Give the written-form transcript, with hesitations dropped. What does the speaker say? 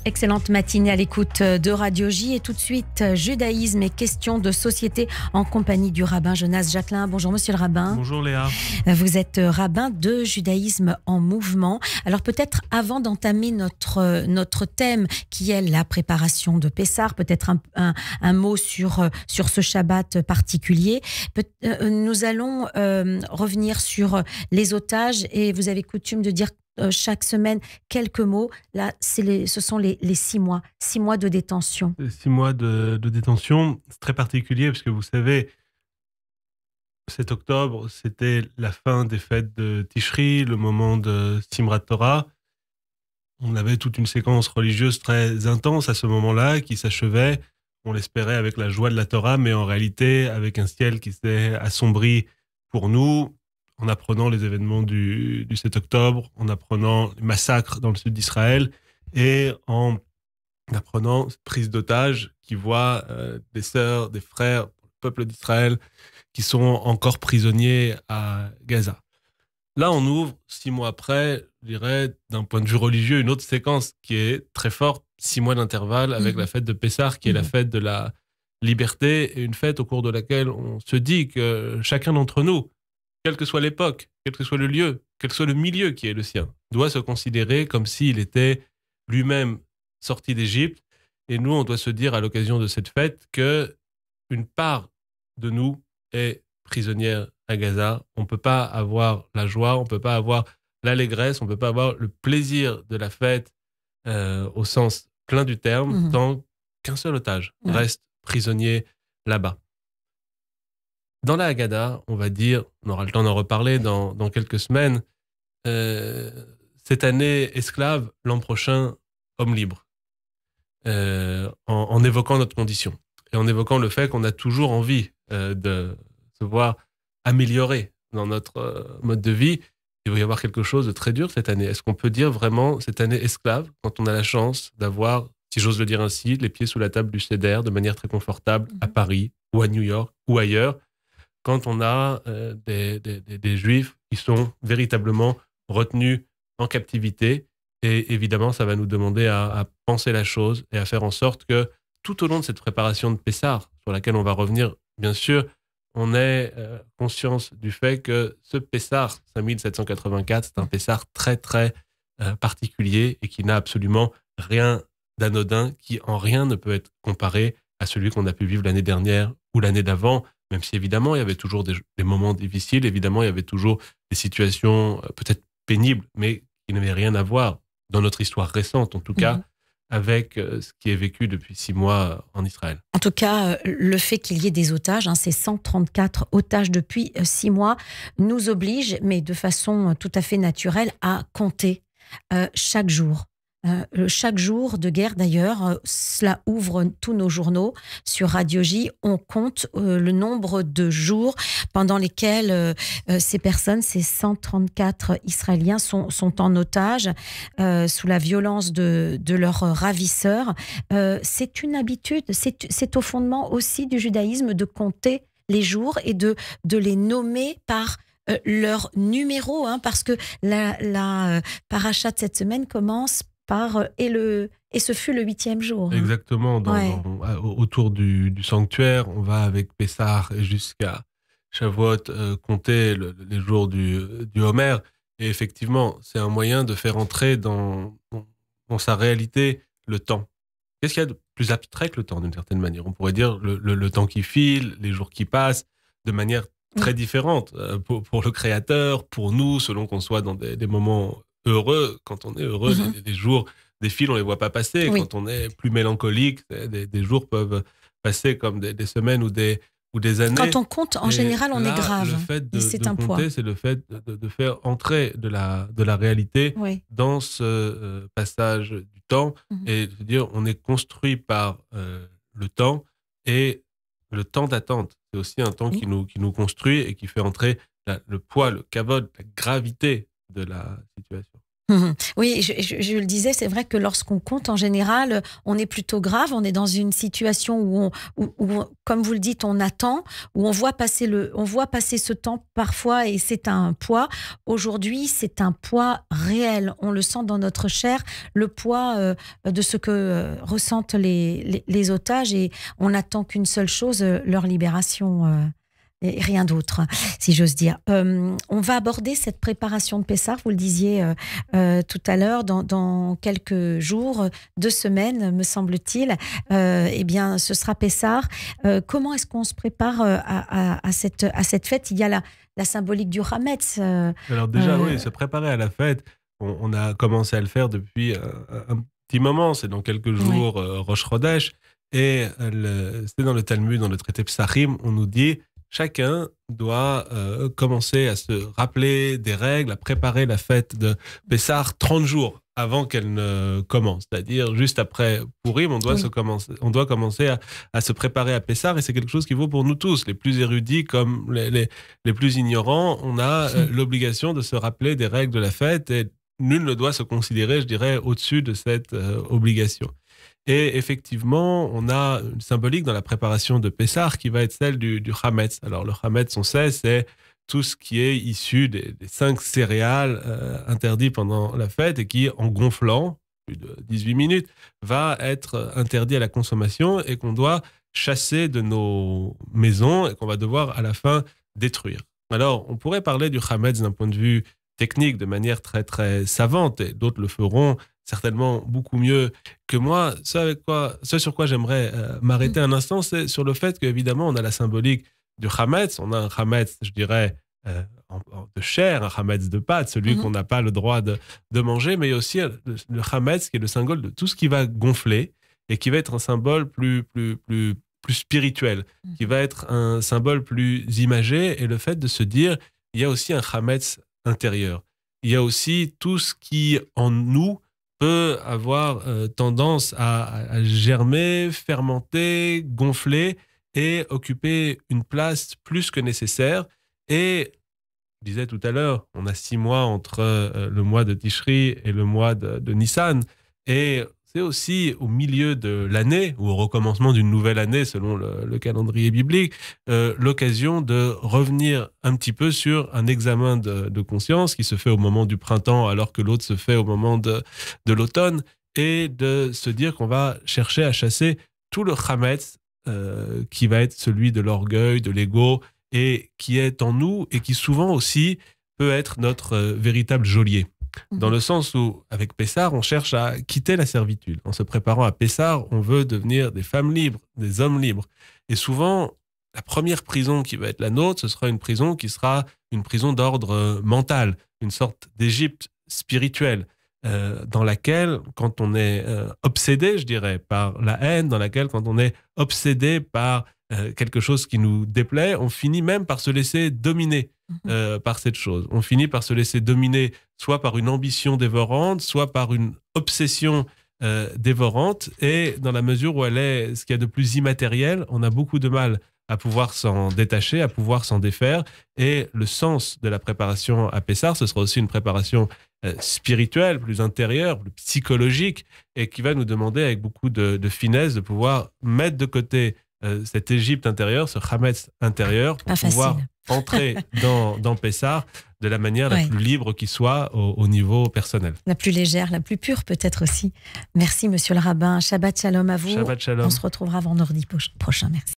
Excellente matinée à l'écoute de Radio J. Et tout de suite, judaïsme et questions de société en compagnie du rabbin Jonas Jacquelin. Bonjour monsieur le rabbin. Bonjour Léa. Vous êtes rabbin de judaïsme en mouvement. Alors peut-être avant d'entamer notre thème qui est la préparation de Pessah, peut-être un mot sur ce Shabbat particulier. Nous allons revenir sur les otages et vous avez coutume de dire chaque semaine quelques mots. Là, ce sont les 6 mois. 6 mois de détention. 6 mois de détention, c'est très particulier parce que vous savez, 7 octobre, c'était la fin des fêtes de Tishri, le moment de Simrat Torah. On avait toute une séquence religieuse très intense à ce moment-là qui s'achevait, on l'espérait avec la joie de la Torah, mais en réalité avec un ciel qui s'est assombri pour nous, en apprenant les événements du 7 octobre, en apprenant les massacres dans le sud d'Israël et en apprenant cette prise d'otages qui voit des sœurs, des frères, le peuple d'Israël qui sont encore prisonniers à Gaza. Là, on ouvre 6 mois après, je dirais, d'un point de vue religieux, une autre séquence qui est très forte, 6 mois d'intervalle avec la fête de Pessah, qui est la fête de la liberté, et une fête au cours de laquelle on se dit que chacun d'entre nous, quelle que soit l'époque, quel que soit le lieu, quel que soit le milieu qui est le sien, doit se considérer comme s'il était lui-même sorti d'Égypte. Et nous, on doit se dire à l'occasion de cette fête qu'une part de nous est prisonnière à Gaza. On ne peut pas avoir la joie, on ne peut pas avoir l'allégresse, on ne peut pas avoir le plaisir de la fête au sens plein du terme, tant qu'un seul otage reste prisonnier là-bas. Dans la Haggadah, on va dire, on aura le temps d'en reparler dans quelques semaines, cette année esclave, l'an prochain homme libre, en évoquant notre condition et en évoquant le fait qu'on a toujours envie de se voir amélioré dans notre mode de vie. Il va y avoir quelque chose de très dur cette année. Est-ce qu'on peut dire vraiment cette année esclave quand on a la chance d'avoir, si j'ose le dire ainsi, les pieds sous la table du Seder de manière très confortable à Paris ou à New York ou ailleurs, quand on a des Juifs qui sont véritablement retenus en captivité. Et évidemment, ça va nous demander à penser la chose et à faire en sorte que tout au long de cette préparation de Pessah, sur laquelle on va revenir, bien sûr, on ait conscience du fait que ce Pessah 5784, c'est un Pessah très, très particulier et qui n'a absolument rien d'anodin, qui en rien ne peut être comparé à celui qu'on a pu vivre l'année dernière ou l'année d'avant, même si évidemment il y avait toujours des moments difficiles, évidemment il y avait toujours des situations peut-être pénibles, mais qui n'avaient rien à voir dans notre histoire récente, en tout cas, avec ce qui est vécu depuis 6 mois en Israël. En tout cas, le fait qu'il y ait des otages, ces 134 otages depuis 6 mois, nous oblige, mais de façon tout à fait naturelle, à compter chaque jour. Chaque jour de guerre, d'ailleurs, cela ouvre tous nos journaux. Sur Radio J, on compte le nombre de jours pendant lesquels ces personnes, ces 134 Israéliens, sont en otage sous la violence de leurs ravisseurs. C'est une habitude, c'est au fondement aussi du judaïsme de compter les jours et de les nommer par leur numéro, parce que la paracha de cette semaine commence par et ce fut le 8e jour. Exactement. Autour du sanctuaire, on va avec Pessah jusqu'à Shavuot compter les jours du Homer. Et effectivement, c'est un moyen de faire entrer dans sa réalité le temps. Qu'est-ce qu'il y a de plus abstrait que le temps, d'une certaine manière? On pourrait dire le temps qui file, les jours qui passent, de manière très différente pour le Créateur, pour nous, selon qu'on soit dans des moments heureux. Quand on est heureux, les jours défilent, on les voit pas passer. Quand on est plus mélancolique, des jours peuvent passer comme des semaines ou des années. Quand on compte, en général, on est grave. Le fait de un compter, poids. c'est le fait de faire entrer de la réalité dans ce passage du temps et de dire on est construit par le temps et le temps d'attente. C'est aussi un temps qui nous construit et qui fait entrer le poids, le kavod, la gravité de la situation. Oui, je le disais, c'est vrai que lorsqu'on compte, en général, on est plutôt grave, on est dans une situation comme vous le dites, on attend, où on voit passer ce temps parfois et c'est un poids. Aujourd'hui, c'est un poids réel. On le sent dans notre chair, le poids de ce que ressentent les otages et on n'attend qu'une seule chose, leur libération. Et rien d'autre, si j'ose dire. On va aborder cette préparation de Pessah, vous le disiez tout à l'heure, dans quelques jours, 2 semaines, me semble-t-il. Eh bien, ce sera Pessah. Comment est-ce qu'on se prépare à cette fête? Il y a la symbolique du Hametz. Alors déjà, oui, se préparer à la fête, on a commencé à le faire depuis un petit moment, c'est dans quelques jours, Rosh Chodesh, et c'est dans le Talmud, dans le traité Psachim, on nous dit chacun doit commencer à se rappeler des règles, à préparer la fête de Pessah 30 jours avant qu'elle ne commence. C'est-à-dire, juste après Purim, on doit commencer à se préparer à Pessah, et c'est quelque chose qui vaut pour nous tous, les plus érudits comme les plus ignorants. On a l'obligation de se rappeler des règles de la fête, et nul ne doit se considérer, je dirais, au-dessus de cette obligation. Et effectivement, on a une symbolique dans la préparation de Pessah qui va être celle du Hametz. Alors, le Hametz, on sait, c'est tout ce qui est issu des 5 céréales interdits pendant la fête et qui, en gonflant, plus de 18 minutes, va être interdit à la consommation et qu'on doit chasser de nos maisons et qu'on va devoir à la fin détruire. Alors, on pourrait parler du Hametz d'un point de vue technique de manière très, très savante, et d'autres le feront certainement beaucoup mieux que moi. Ce sur quoi j'aimerais m'arrêter un instant, c'est sur le fait qu'évidemment, on a la symbolique du Hametz. On a un Hametz, je dirais, de chair, un Hametz de pâte, celui qu'on n'a pas le droit de manger, mais il y a aussi le Hametz qui est le symbole de tout ce qui va gonfler et qui va être un symbole plus spirituel, qui va être un symbole plus imagé, et le fait de se dire, il y a aussi un Hametz intérieur. Il y a aussi tout ce qui, en nous, peut avoir tendance à germer, fermenter, gonfler et occuper une place plus que nécessaire. Et je disais tout à l'heure, on a 6 mois entre le mois de Tishri et le mois de Nissan. Et c'est aussi au milieu de l'année, ou au recommencement d'une nouvelle année selon le calendrier biblique, l'occasion de revenir un petit peu sur un examen de conscience qui se fait au moment du printemps alors que l'autre se fait au moment de l'automne, et de se dire qu'on va chercher à chasser tout le Hametz qui va être celui de l'orgueil, de l'ego, et qui est en nous et qui souvent aussi peut être notre véritable geôlier. Dans le sens où, avec Pessah, on cherche à quitter la servitude. En se préparant à Pessah, on veut devenir des femmes libres, des hommes libres. Et souvent, la première prison qui va être la nôtre, ce sera une prison qui sera une prison d'ordre mental, une sorte d'Égypte spirituelle, dans laquelle, quand on est obsédé, je dirais, par la haine, dans laquelle, quand on est obsédé par quelque chose qui nous déplaît, on finit même par se laisser dominer par cette chose. On finit par se laisser dominer soit par une ambition dévorante, soit par une obsession dévorante, et dans la mesure où elle est ce qu'il y a de plus immatériel, on a beaucoup de mal à pouvoir s'en détacher, à pouvoir s'en défaire. Et le sens de la préparation à Pessah, ce sera aussi une préparation spirituelle, plus intérieure, plus psychologique, et qui va nous demander avec beaucoup de finesse de pouvoir mettre de côté cette Égypte intérieure, ce Hametz intérieur, pour pouvoir entrer dans Pessah de la manière la plus libre qui soit au niveau personnel. La plus légère, la plus pure peut-être aussi. Merci monsieur le rabbin. Shabbat shalom à vous. Shabbat shalom. On se retrouvera vendredi prochain. Merci.